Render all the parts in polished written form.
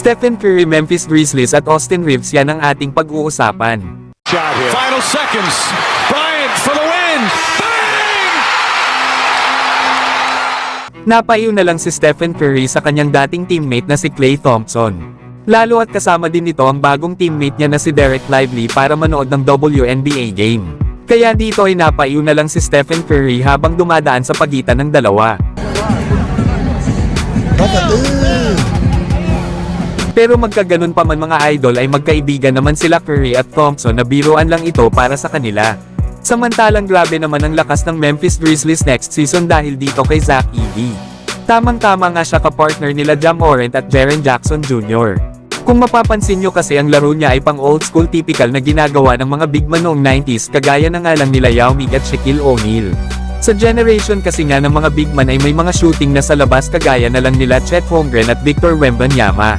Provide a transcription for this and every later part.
Stephen Curry, Memphis Grizzlies at Austin Reeves, yan ang ating pag-uusapan. Final seconds. Bryant for the win. Bang! Napaiw na lang si Stephen Curry sa kanyang dating teammate na si Klay Thompson. Lalo at kasama din nito ang bagong teammate niya na si Derek Lively para manood ng WNBA game. Kaya dito ay napaiw na lang si Stephen Curry habang dumadaan sa pagitan ng dalawa. Pero magkaganon pa man mga idol ay magkaibigan naman sila Curry at Thompson na biruan lang ito para sa kanila. Samantalang grabe naman ang lakas ng Memphis Grizzlies next season dahil dito kay Zach Edey. Tamang-tama nga siya ka-partner nila Ja Morant at Jaren Jackson Jr. Kung mapapansin nyo kasi ang laro niya ay pang old school typical na ginagawa ng mga big man noong 90s kagaya na nga lang nila Yao Ming at Shaquille O'Neal. Sa generation kasi nga ng mga big man ay may mga shooting na sa labas kagaya na lang nila Chet Holmgren at Victor Wembanyama.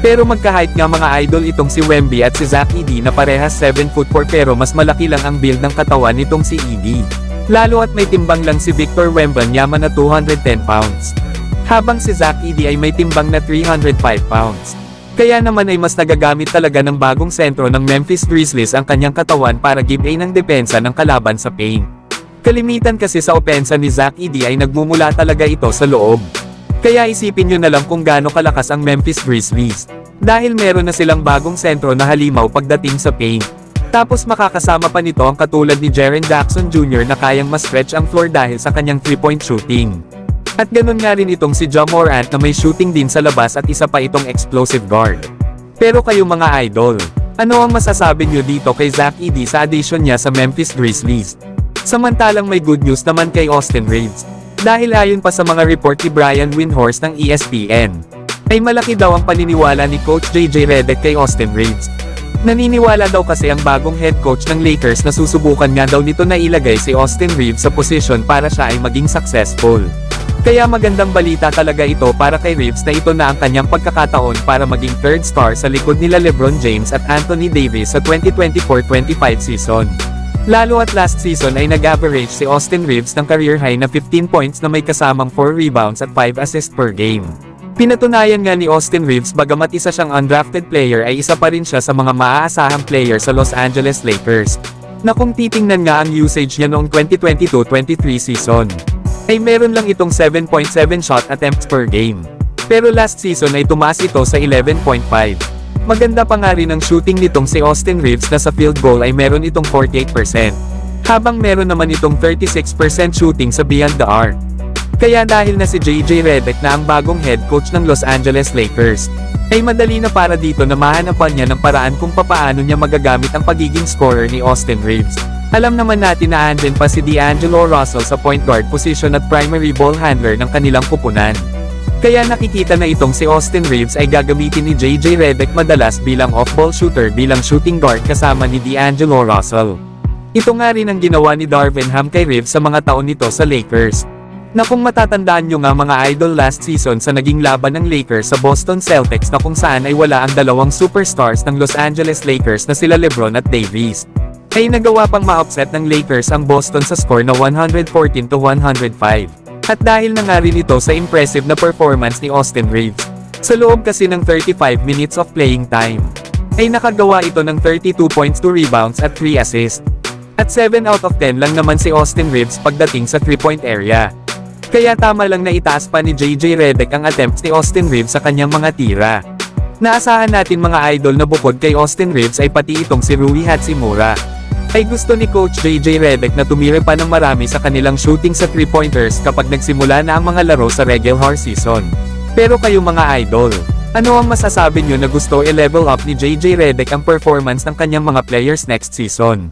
Pero magka-height nga mga idol itong si Wemby at si Zach Edey na parehas 7'4" pero mas malaki lang ang build ng katawan nitong si Edey. Lalo at may timbang lang si Victor Wembanyama na 210 pounds. Habang si Zach Edey ay may timbang na 305 pounds. Kaya naman ay mas nagagamit talaga ng bagong sentro ng Memphis Grizzlies ang kanyang katawan para give aid ng depensa ng kalaban sa paint. Kalimitan kasi sa opensa ni Zach Edey ay nagmumula talaga ito sa loob. Kaya isipin nyo na lang kung gaano kalakas ang Memphis Grizzlies. Dahil meron na silang bagong sentro na halimaw pagdating sa paint. Tapos makakasama pa nito ang katulad ni Jaren Jackson Jr. na kayang ma-stretch ang floor dahil sa kanyang 3-point shooting. At ganun nga rin itong si Ja Morant na may shooting din sa labas at isa pa itong explosive guard. Pero kayo mga idol, ano ang masasabi nyo dito kay Zach Edey sa addition niya sa Memphis Grizzlies? Samantalang may good news naman kay Austin Reeves. Dahil ayon pa sa mga report ni Brian Windhorst ng ESPN, ay malaki daw ang paniniwala ni Coach JJ Redick kay Austin Reeves. Naniniwala daw kasi ang bagong head coach ng Lakers na susubukan nga daw nito na ilagay si Austin Reeves sa posisyon para siya ay maging successful. Kaya magandang balita talaga ito para kay Reeves na ito na ang kanyang pagkakataon para maging third star sa likod nila LeBron James at Anthony Davis sa 2024-25 season. Lalo at last season ay nag-average si Austin Reeves ng career high na 15 points na may kasamang 4 rebounds at 5 assists per game. Pinatunayan nga ni Austin Reeves bagamat isa siyang undrafted player ay isa pa rin siya sa mga maaasahang player sa Los Angeles Lakers. Na kung titingnan nga ang usage niya noong 2022-23 season, ay meron lang itong 7.7 shot attempts per game. Pero last season ay tumaas ito sa 11.5. Maganda pa nga rin ang shooting nitong si Austin Reeves na sa field goal ay meron itong 48%. Habang meron naman itong 36% shooting sa beyond the arc. Kaya dahil na si JJ Redick na ang bagong head coach ng Los Angeles Lakers, ay madali na para dito na mahanapan niya ng paraan kung papaano niya magagamit ang pagiging scorer ni Austin Reeves. Alam naman natin na andin pa si D'Angelo Russell sa point guard position at primary ball handler ng kanilang kupunan. Kaya nakikita na itong si Austin Reeves ay gagamitin ni JJ Redick madalas bilang off-ball shooter bilang shooting guard kasama ni D'Angelo Russell. Ito nga rin ang ginawa ni Darvin Ham kay Reeves sa mga taon nito sa Lakers. Na kung matatandaan nyo nga mga idol last season sa naging laban ng Lakers sa Boston Celtics na kung saan ay wala ang dalawang superstars ng Los Angeles Lakers na sila LeBron at Davis. Ay nagawa pang ma-upset ng Lakers ang Boston sa score na 114-105. At dahil na nga rin ito sa impressive na performance ni Austin Reeves, sa loob kasi ng 35 minutes of playing time, ay nakagawa ito ng 32 points, 2 rebounds at 3 assists. At 7 out of 10 lang naman si Austin Reeves pagdating sa 3-point area. Kaya tama lang na itaas pa ni JJ Redick ang attempts ni Austin Reeves sa kanyang mga tira. Naasahan natin mga idol na bukod kay Austin Reeves ay pati itong si Rui Hachimura. Ay gusto ni Coach JJ Redick na tumira pa ng marami sa kanilang shooting sa 3-pointers kapag nagsimula na ang mga laro sa regular season. Pero kayo mga idol, ano ang masasabi nyo na gusto i-level up ni JJ Redick ang performance ng kanyang mga players next season?